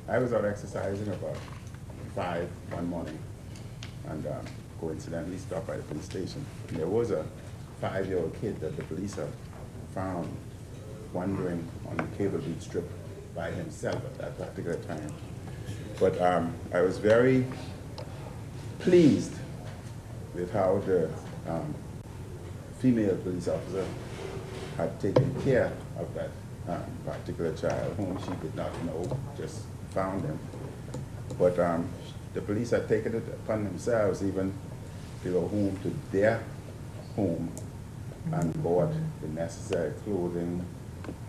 I was out exercising about 5 one morning and coincidentally stopped by the police station. And there was a 5-year-old kid that the police had found wandering on the cable beat strip by himself at that particular time. But I was very pleased with how the female police officer had taken care of that particular child whom she did not know, just found him. But the police had taken it upon themselves even to go home to their home and bought the necessary clothing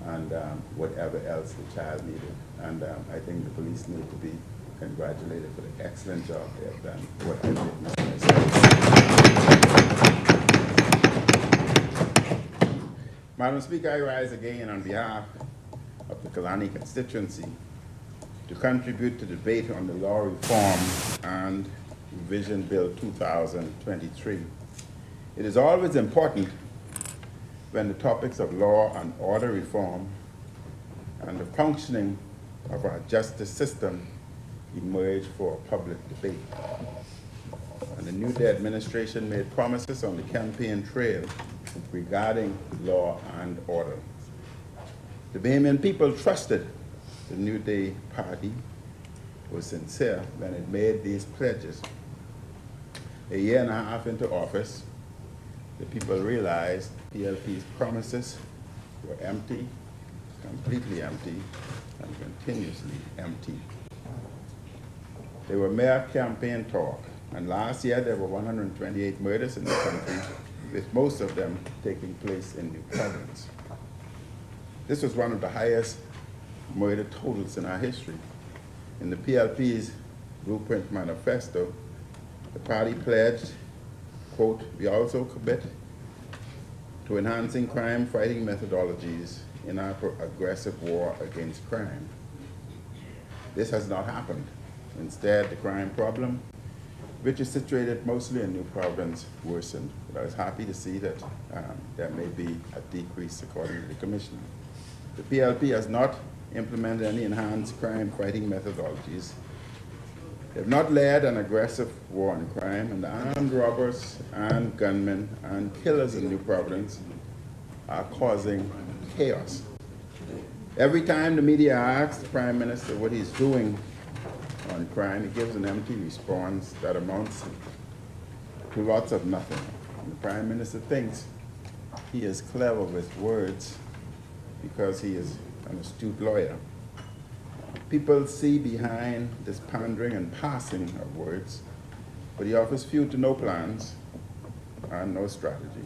and whatever else the child needed. And I think the police need to be congratulated for the excellent job they have done. What I witnessed myself. Madam Speaker, I rise again on behalf of the Kalani constituency to contribute to the debate on the law reform and Revision Bill 2023. It is always important when the topics of law and order reform and the functioning of our justice system emerge for public debate. And the New Day administration made promises on the campaign trail regarding law and order. The Bahamian people trusted the New Day party was sincere when it made these pledges. A year and a half into office, the people realized PLP's promises were empty, completely empty, and continuously empty. They were mere campaign talk, and last year there were 128 murders in the country, with most of them taking place in New Providence. This was one of the highest murder totals in our history. In the PLP's Blueprint Manifesto, the party pledged, quote, "We also commit to enhancing crime-fighting methodologies in our aggressive war against crime." This has not happened. Instead, the crime problem, which is situated mostly in New Providence, worsened. But I was happy to see that there may be a decrease according to the Commissioner. The PLP has not implemented any enhanced crime-fighting methodologies. They have not led an aggressive war on crime, and the armed robbers and gunmen and killers in New Providence are causing chaos. Every time the media asks the Prime Minister what he's doing on crime, he gives an empty response that amounts to lots of nothing. And the Prime Minister thinks he is clever with words because he is an astute lawyer. People see behind this pandering and passing of words, but he offers few to no plans and no strategy.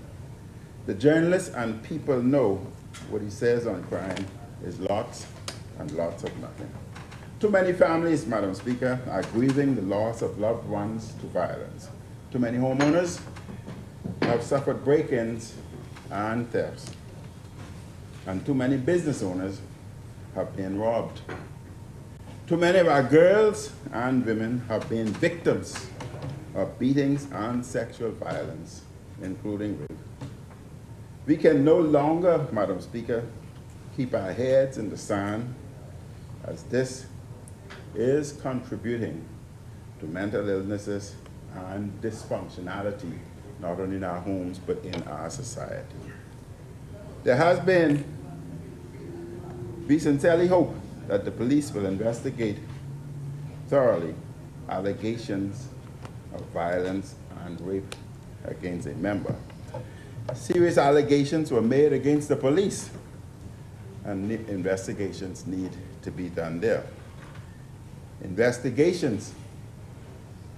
The journalists and people know what he says on crime is lots and lots of nothing. Too many families, Madam Speaker, are grieving the loss of loved ones to violence. Too many homeowners have suffered break-ins and thefts. And too many business owners have been robbed. Too many of our girls and women have been victims of beatings and sexual violence, including rape. We can no longer, Madam Speaker, keep our heads in the sand, as this is contributing to mental illnesses and dysfunctionality, not only in our homes, but in our society. We sincerely hope that the police will investigate thoroughly allegations of violence and rape against a member. Serious allegations were made against the police, and investigations need to be done there. Investigations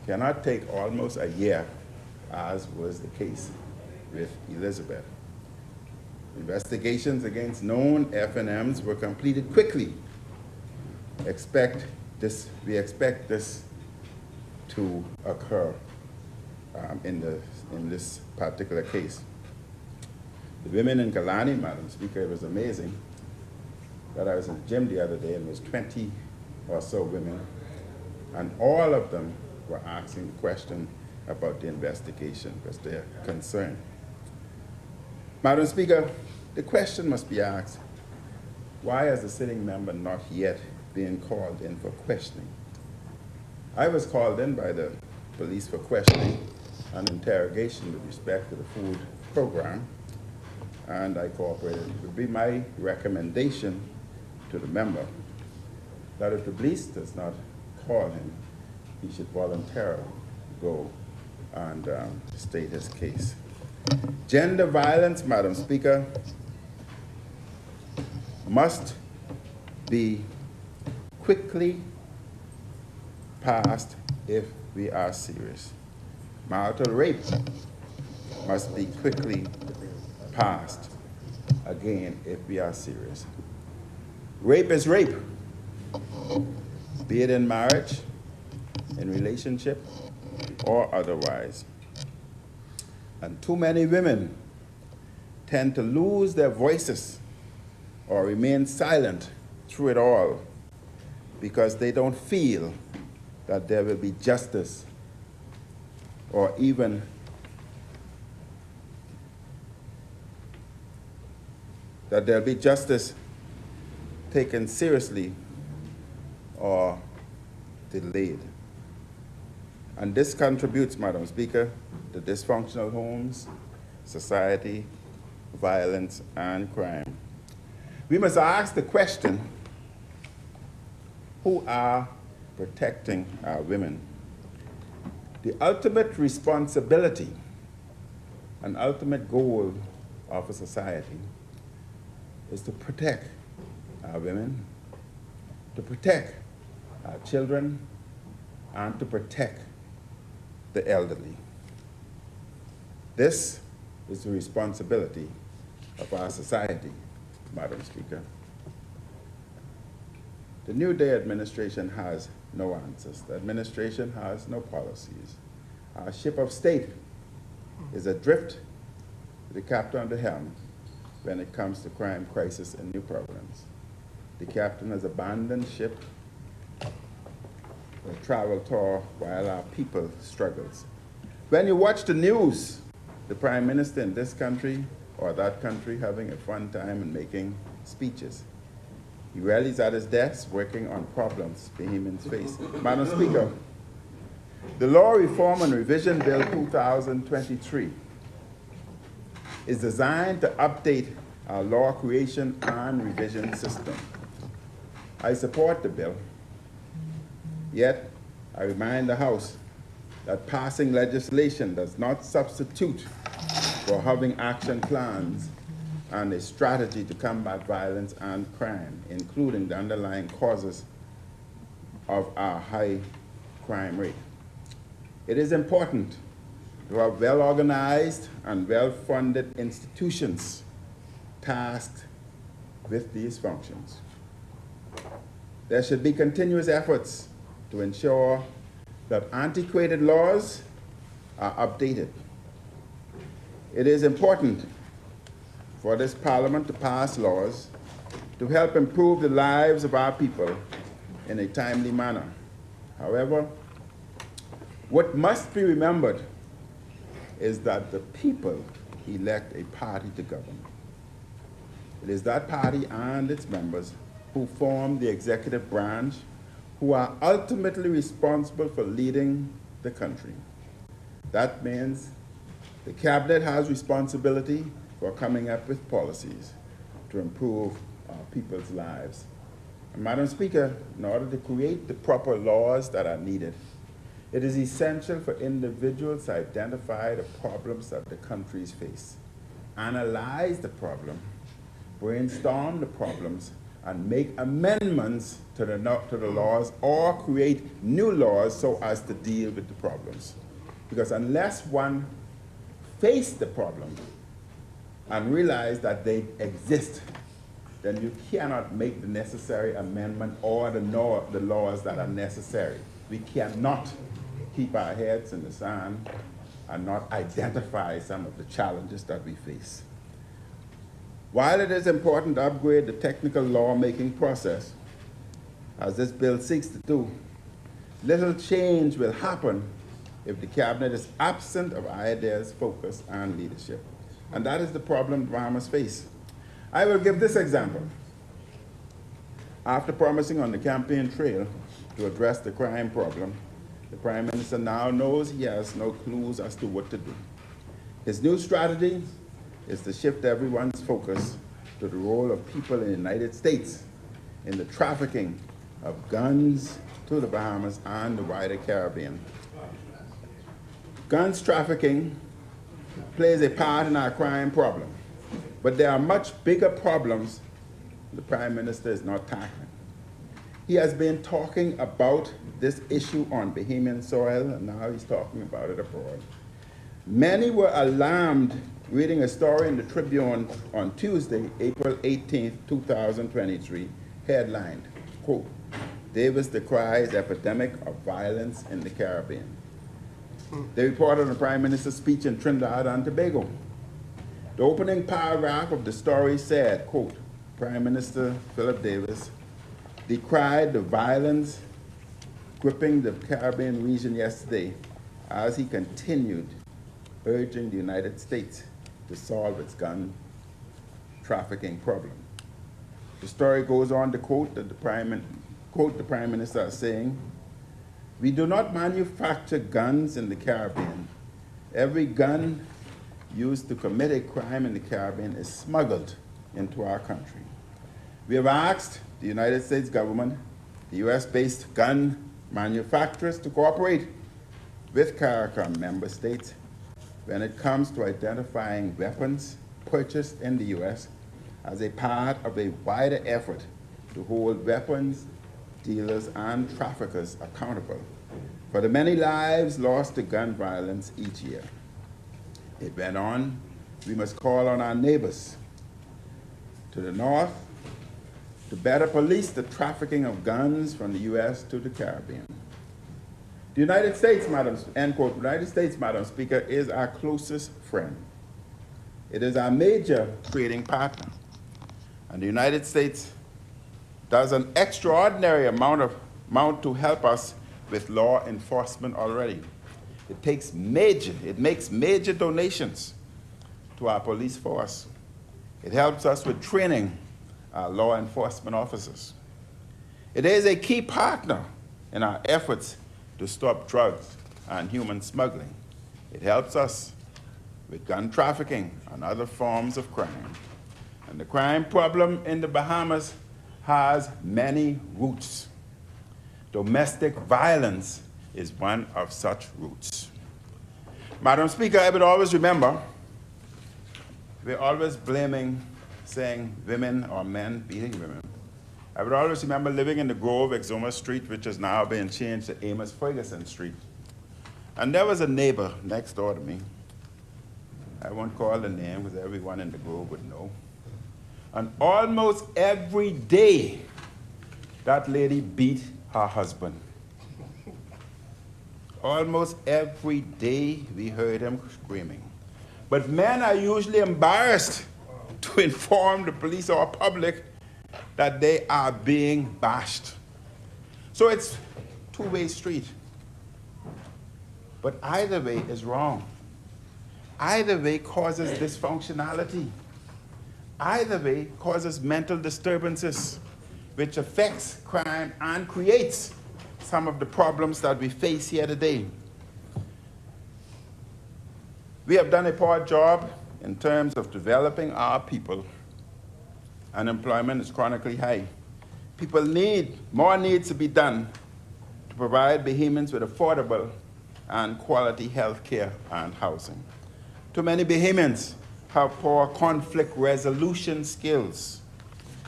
cannot take almost a year, as was the case with Elizabeth. Investigations against known FNMs were completed quickly. We expect this to occur in this particular case. The women in Kalani, Madam Speaker, it was amazing that I was in the gym the other day and there was 20 or so women, and all of them were asking the question about the investigation because they're concerned. Madam Speaker, the question must be asked, why has the sitting member not yet being called in for questioning. I was called in by the police for questioning and interrogation with respect to the food program, and I cooperated. It would be my recommendation to the member that if the police does not call him, he should voluntarily go and state his case. Gender violence, Madam Speaker, must be quickly passed if we are serious. Marital rape must be quickly passed, again, if we are serious. Rape is rape, be it in marriage, in relationship, or otherwise. And too many women tend to lose their voices or remain silent through it all because they don't feel that there will be justice or even that there'll be justice taken seriously or delayed. And this contributes, Madam Speaker, to dysfunctional homes, society, violence, and crime. We must ask the question, who are protecting our women? The ultimate responsibility and ultimate goal of a society is to protect our women, to protect our children, and to protect the elderly. This is the responsibility of our society, Madam Speaker. The New Day administration has no answers. The administration has no policies. Our ship of state is adrift with the captain on the helm when it comes to crime, crisis, and new problems. The captain has abandoned ship or travel tour while our people struggles. When you watch the news, the Prime Minister in this country or that country having a fun time and making speeches. He rallies at his desk working on problems Bahamians face. Madam Speaker, the Law Reform and Revision Bill 2023 is designed to update our law creation and revision system. I support the bill, yet I remind the House that passing legislation does not substitute for having action plans and a strategy to combat violence and crime, including the underlying causes of our high crime rate. It is important to have well-organized and well-funded institutions tasked with these functions. There should be continuous efforts to ensure that antiquated laws are updated. It is important for this Parliament to pass laws to help improve the lives of our people in a timely manner. However, what must be remembered is that the people elect a party to govern. It is that party and its members who form the executive branch who are ultimately responsible for leading the country. That means the cabinet has responsibility for coming up with policies to improve our people's lives. And Madam Speaker, in order to create the proper laws that are needed, it is essential for individuals to identify the problems that the countries face, analyze the problem, brainstorm the problems, and make amendments to the laws or create new laws so as to deal with the problems. Because unless one face the problem and realize that they exist, then you cannot make the necessary amendment or the laws that are necessary. We cannot keep our heads in the sand and not identify some of the challenges that we face. While it is important to upgrade the technical lawmaking process, as this bill seeks to do, little change will happen if the cabinet is absent of ideas, focus, and leadership. And that is the problem farmers face. I will give this example. After promising on the campaign trail to address the crime problem, the Prime Minister now knows he has no clues as to what to do. His new strategy is to shift everyone's focus to the role of people in the United States in the trafficking of guns to the Bahamas and the wider Caribbean. Guns trafficking plays a part in our crime problem, but there are much bigger problems the Prime Minister is not tackling. He has been talking about this issue on Bahamian soil, and now he's talking about it abroad. Many were alarmed reading a story in the Tribune on Tuesday, April 18, 2023, headlined, quote, "Davis decries epidemic of violence in the Caribbean." They reported on the Prime Minister's speech in Trinidad and Tobago. The opening paragraph of the story said, quote, Prime Minister Philip Davis decried the violence gripping the Caribbean region yesterday as he continued urging the United States to solve its gun trafficking problem. The story goes on to quote the Prime Minister as saying, "We do not manufacture guns in the Caribbean. Every gun used to commit a crime in the Caribbean is smuggled into our country. We have asked the United States government, the US-based gun manufacturers to cooperate with CARICOM member states when it comes to identifying weapons purchased in the US as a part of a wider effort to hold weapons dealers and traffickers accountable for the many lives lost to gun violence each year." It went on, "We must call on our neighbors to the north to better police the trafficking of guns from the US to the Caribbean." The United States, end quote, United States, Madam Speaker, is our closest friend. It is our major trading partner. And the United States does an extraordinary amount to help us with law enforcement already. It makes major donations to our police force. It helps us with training our law enforcement officers. It is a key partner in our efforts to stop drugs and human smuggling. It helps us with gun trafficking and other forms of crime. And the crime problem in the Bahamas has many roots. Domestic violence is one of such roots. Madam Speaker, I would always remember, we're always saying women or men beating women. I would always remember living in the Grove, Exuma Street, which has now been changed to Amos Ferguson Street. And there was a neighbor next door to me. I won't call the name because everyone in the Grove would know. And almost every day, that lady beat her husband. Almost every day we heard him screaming. But men are usually embarrassed to inform the police or public that they are being bashed. So it's two-way street. But either way is wrong. Either way causes dysfunctionality. Either way causes mental disturbances, which affects crime and creates some of the problems that we face here today. We have done a poor job in terms of developing our people. Unemployment is chronically high. More needs to be done to provide Bahamians with affordable and quality health care and housing. Too many Bahamians have poor conflict resolution skills,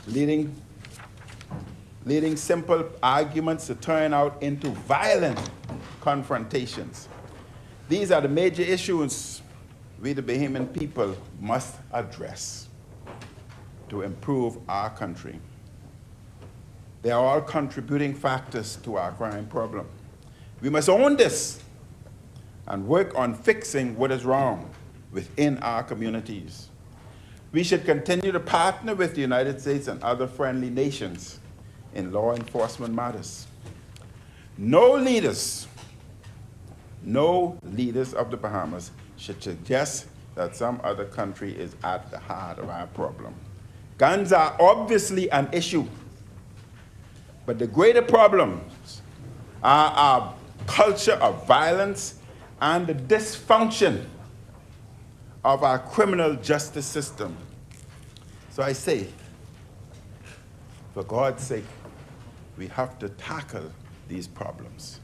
leading simple arguments to turn out into violent confrontations. These are the major issues we, the Bahamian people, must address to improve our country. They are all contributing factors to our crime problem. We must own this and work on fixing what is wrong within our communities. We should continue to partner with the United States and other friendly nations in law enforcement matters. No leaders of the Bahamas should suggest that some other country is at the heart of our problem. Guns are obviously an issue, But the greater problems are our culture of violence and the dysfunction of our criminal justice system. So I say, for God's sake, we have to tackle these problems.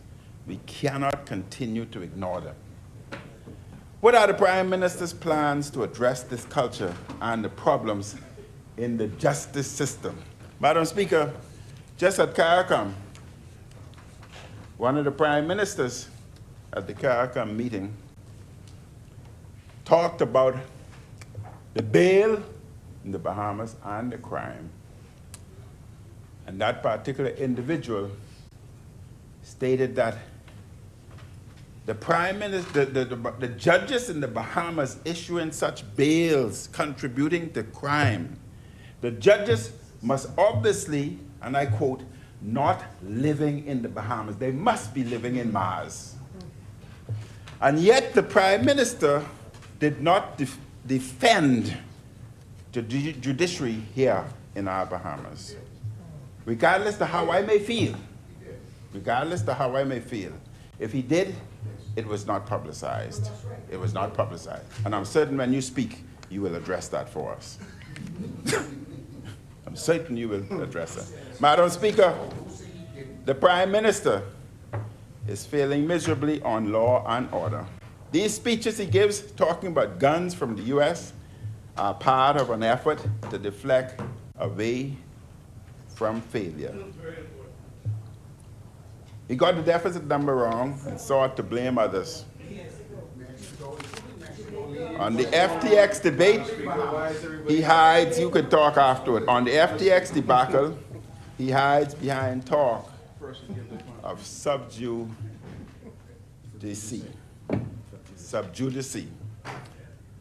We cannot continue to ignore them. What are the Prime Minister's plans to address this culture and the problems in the justice system? Madam Speaker, just at CARICOM, one of the Prime Ministers at the CARICOM meeting talked about the bail in the Bahamas and the crime. And that particular individual stated that the Prime Minister, the judges in the Bahamas issuing such bails contributing to crime, the judges must obviously, and I quote, not living in the Bahamas. They must be living in Mars. And yet the Prime Minister did not defend the judiciary here in our Bahamas. Regardless of how I may feel, if he did, it was not publicized. It was not publicized. And I'm certain when you speak, you will address that for us. I'm certain you will address that. Madam Speaker, the Prime Minister is failing miserably on law and order. These speeches he gives talking about guns from the US are part of an effort to deflect away from failure. He got the deficit number wrong and sought to blame others. On the FTX debate, he hides, you could talk afterward. On the FTX debacle, he hides behind talk of subjudice.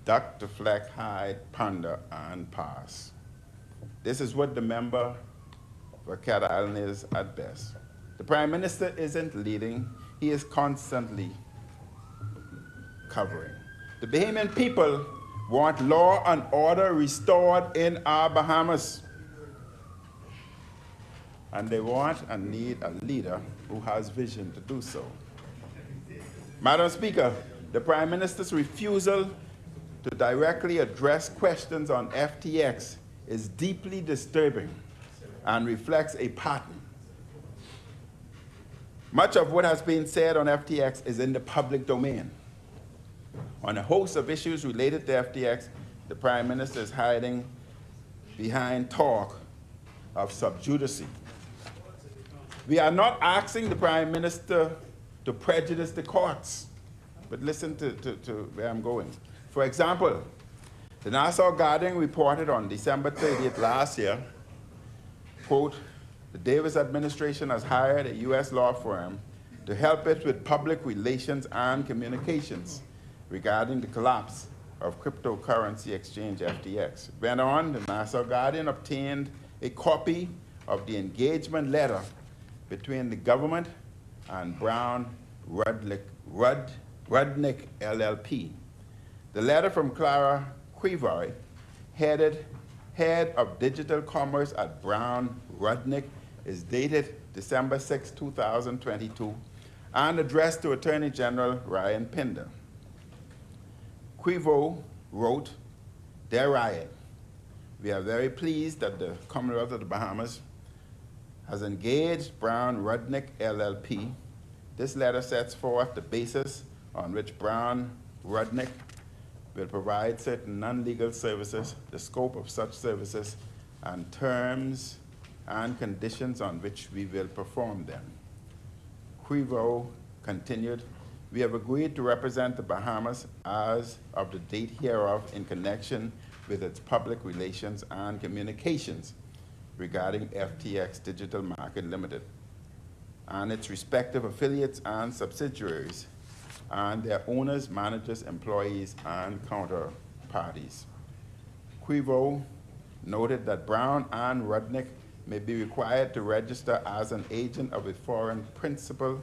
Duck, deflect, hide, ponder, and pass. This is what the member for Cat Island is at best. The Prime Minister isn't leading, he is constantly covering. The Bahamian people want law and order restored in our Bahamas. And they want and need a leader who has vision to do so. Madam Speaker, the Prime Minister's refusal to directly address questions on FTX is deeply disturbing and reflects a pattern. Much of what has been said on FTX is in the public domain. On a host of issues related to FTX, the Prime Minister is hiding behind talk of subjudice. We are not asking the Prime Minister to prejudice the courts, but listen to where I'm going. For example, the Nassau Guardian reported on December 30th last year, quote, the Davis administration has hired a US law firm to help it with public relations and communications regarding the collapse of cryptocurrency exchange FTX. It went on, the Nassau Guardian obtained a copy of the engagement letter between the government and Brown Rudnick LLP. The letter from Clara Quivoy, head of digital commerce at Brown Rudnick, is dated December 6, 2022, and addressed to Attorney General Ryan Pinder. Quivoy wrote, "Dear Ryan, we are very pleased that the Commonwealth of the Bahamas has engaged Brown Rudnick LLP. This letter sets forth the basis on which Brown Rudnick will provide certain non-legal services, the scope of such services, and terms and conditions on which we will perform them." Quivoy continued, "We have agreed to represent the Bahamas as of the date hereof in connection with its public relations and communications regarding FTX Digital Market Limited and its respective affiliates and subsidiaries and their owners, managers, employees, and counterparties." Quivoy noted that Brown and Rudnick may be required to register as an agent of a foreign principal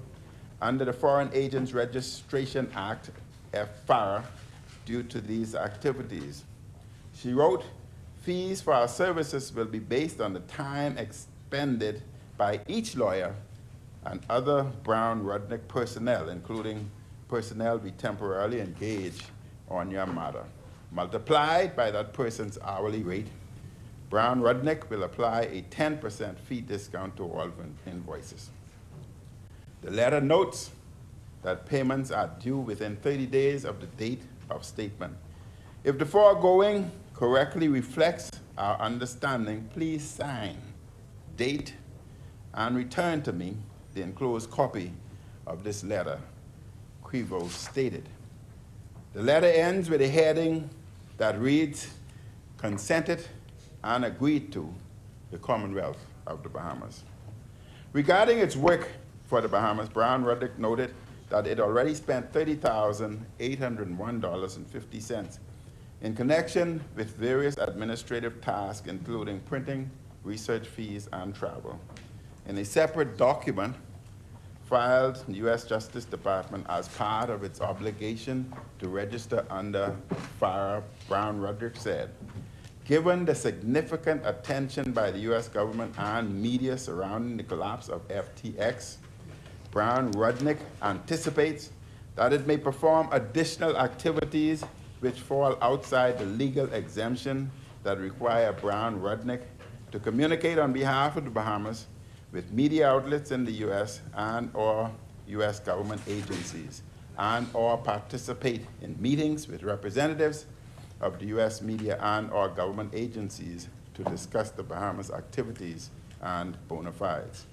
under the Foreign Agents Registration Act, FAR, due to these activities. She wrote, "Fees for our services will be based on the time expended by each lawyer and other Brown-Rudnick personnel, including personnel we temporarily engage on your matter. Multiplied by that person's hourly rate, Brown-Rudnick will apply a 10% fee discount to all invoices. The letter notes that payments are due within 30 days of the date of statement. If the foregoing correctly reflects our understanding, please sign, date, and return to me the enclosed copy of this letter, Quivo stated. The letter ends with a heading that reads, consented and agreed to the Commonwealth of the Bahamas. Regarding its work for the Bahamas, Brown-Rudnick noted that it already spent $30,801.50 in connection with various administrative tasks, including printing, research fees, and travel. In a separate document filed in the U.S. Justice Department as part of its obligation to register under FARA, Brown-Rudnick said, given the significant attention by the U.S. government and media surrounding the collapse of FTX, Brown-Rudnick anticipates that it may perform additional activities which fall outside the legal exemption that require Brown-Rudnick to communicate on behalf of the Bahamas with media outlets in the U.S. and or U.S. government agencies, and or participate in meetings with representatives of the U.S. media and or government agencies to discuss the Bahamas' activities and bona fides.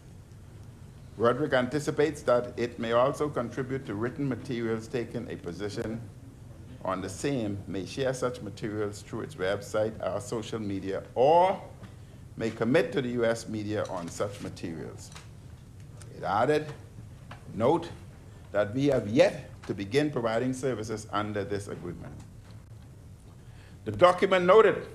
Rudnick anticipates that it may also contribute to written materials, taking a position on the same, may share such materials through its website or social media, or may commit to the U.S. media on such materials. It added, note that we have yet to begin providing services under this agreement. The document noted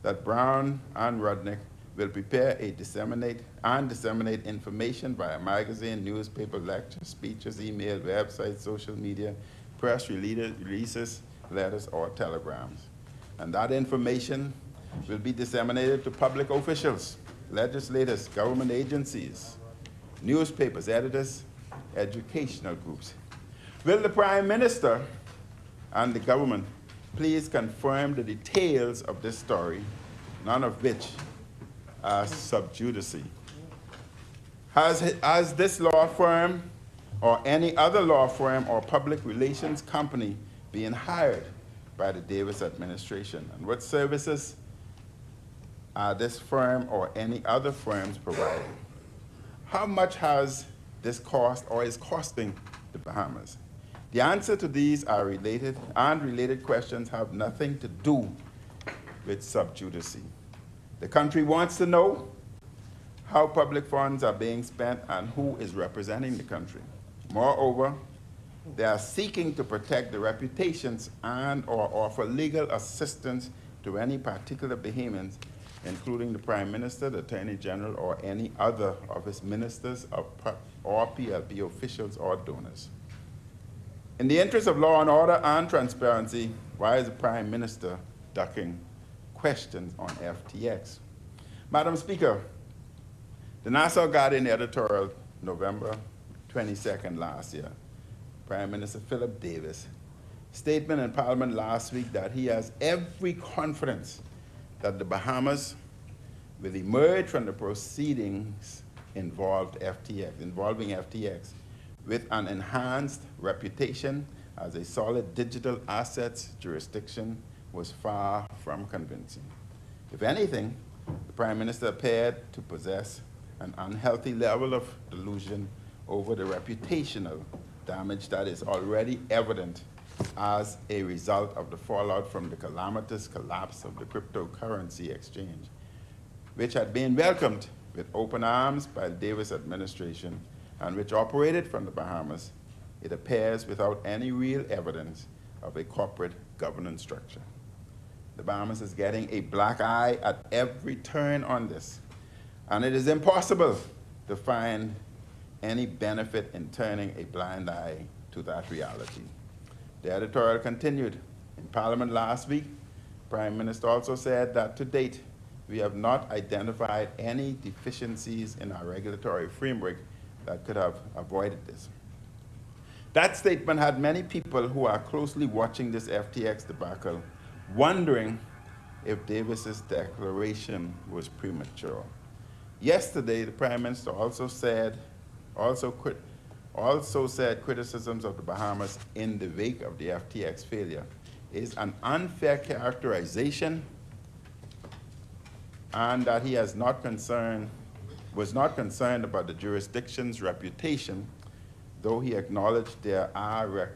that Brown and Rudnick will prepare a disseminate information via magazine, newspaper, lectures, speeches, email, websites, social media, press releases, letters, or telegrams. And that information will be disseminated to public officials, legislators, government agencies, newspapers, editors, educational groups. Will the Prime Minister and the government please confirm the details of this story, none of which are sub judice? Has this law firm or any other law firm or public relations company been hired by the Davis administration? And what services are this firm or any other firms providing? How much has this cost or is costing the Bahamas? The answer to these are related, and related questions have nothing to do with sub judice. The country wants to know how public funds are being spent and who is representing the country. Moreover, they are seeking to protect the reputations and or offer legal assistance to any particular Bahamians, including the Prime Minister, the Attorney General, or any other of his ministers or PLP officials or donors. In the interest of law and order and transparency, why is the Prime Minister ducking questions on FTX? Madam Speaker, the Nassau Guardian editorial, November 22nd last year, Prime Minister Philip Davis, statement in Parliament last week that he has every confidence that the Bahamas will emerge from the proceedings involving FTX with an enhanced reputation as a solid digital assets jurisdiction was far from convincing. If anything, the Prime Minister appeared to possess an unhealthy level of delusion over the reputational damage that is already evident as a result of the fallout from the calamitous collapse of the cryptocurrency exchange, which had been welcomed with open arms by the Davis administration and which operated from the Bahamas. It appears without any real evidence of a corporate governance structure. The Bahamas is getting a black eye at every turn on this, and it is impossible to find any benefit in turning a blind eye to that reality. The editorial continued. In Parliament last week, Prime Minister also said that to date, we have not identified any deficiencies in our regulatory framework that could have avoided this. That statement had many people who are closely watching this FTX debacle wondering if Davis's declaration was premature. Yesterday, the Prime Minister also said criticisms of the Bahamas in the wake of the FTX failure is an unfair characterization, and that he was not concerned about the jurisdiction's reputation, though he acknowledged there are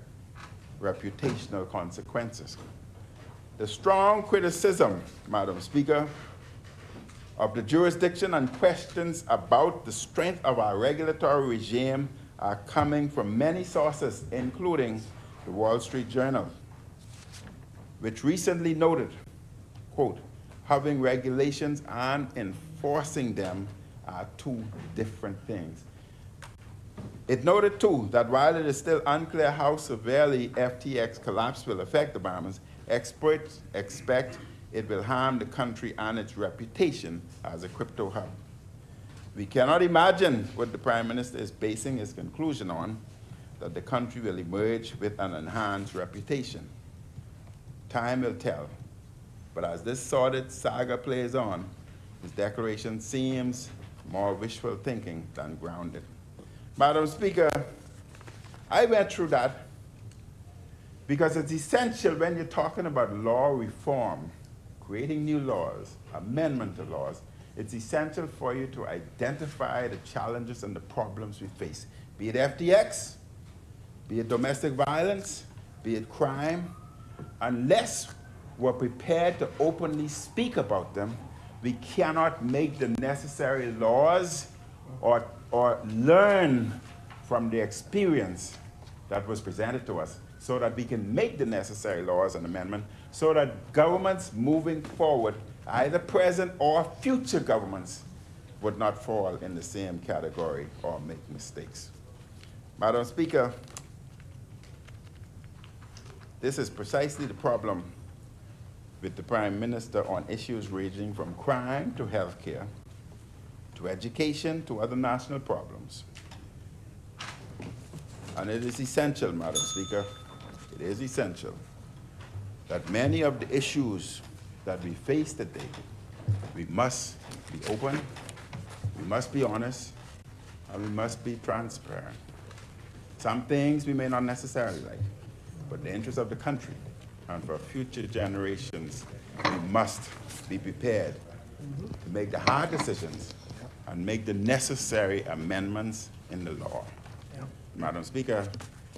reputational consequences. The strong criticism, Madam Speaker, of the jurisdiction and questions about the strength of our regulatory regime are coming from many sources, including the Wall Street Journal, which recently noted, quote, having regulations and enforcing them are two different things. It noted, too, that while it is still unclear how severely FTX collapse will affect the Bahamas, experts expect it will harm the country and its reputation as a crypto hub. We cannot imagine what the Prime Minister is basing his conclusion on, that the country will emerge with an enhanced reputation. Time will tell. But as this sordid saga plays on, his declaration seems more wishful thinking than grounded. Madam Speaker, I went through that because it's essential when you're talking about law reform, creating new laws, amendment to laws, it's essential for you to identify the challenges and the problems we face, be it FTX, be it domestic violence, be it crime. Unless we're prepared to openly speak about them, we cannot make the necessary laws or learn from the experience that was presented to us so that we can make the necessary laws and amendments so that governments moving forward, either present or future governments, would not fall in the same category or make mistakes. Madam Speaker, this is precisely the problem with the Prime Minister on issues ranging from crime to healthcare, to education, to other national problems. And it is essential, Madam Speaker, it is essential that many of the issues that we face today, we must be open, we must be honest, and we must be transparent. Some things we may not necessarily like, but in the interest of the country and for future generations, we must be prepared to make the hard decisions and make the necessary amendments in the law. Madam Speaker,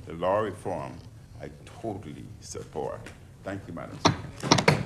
the law reform I totally support. Thank you, Madam Speaker.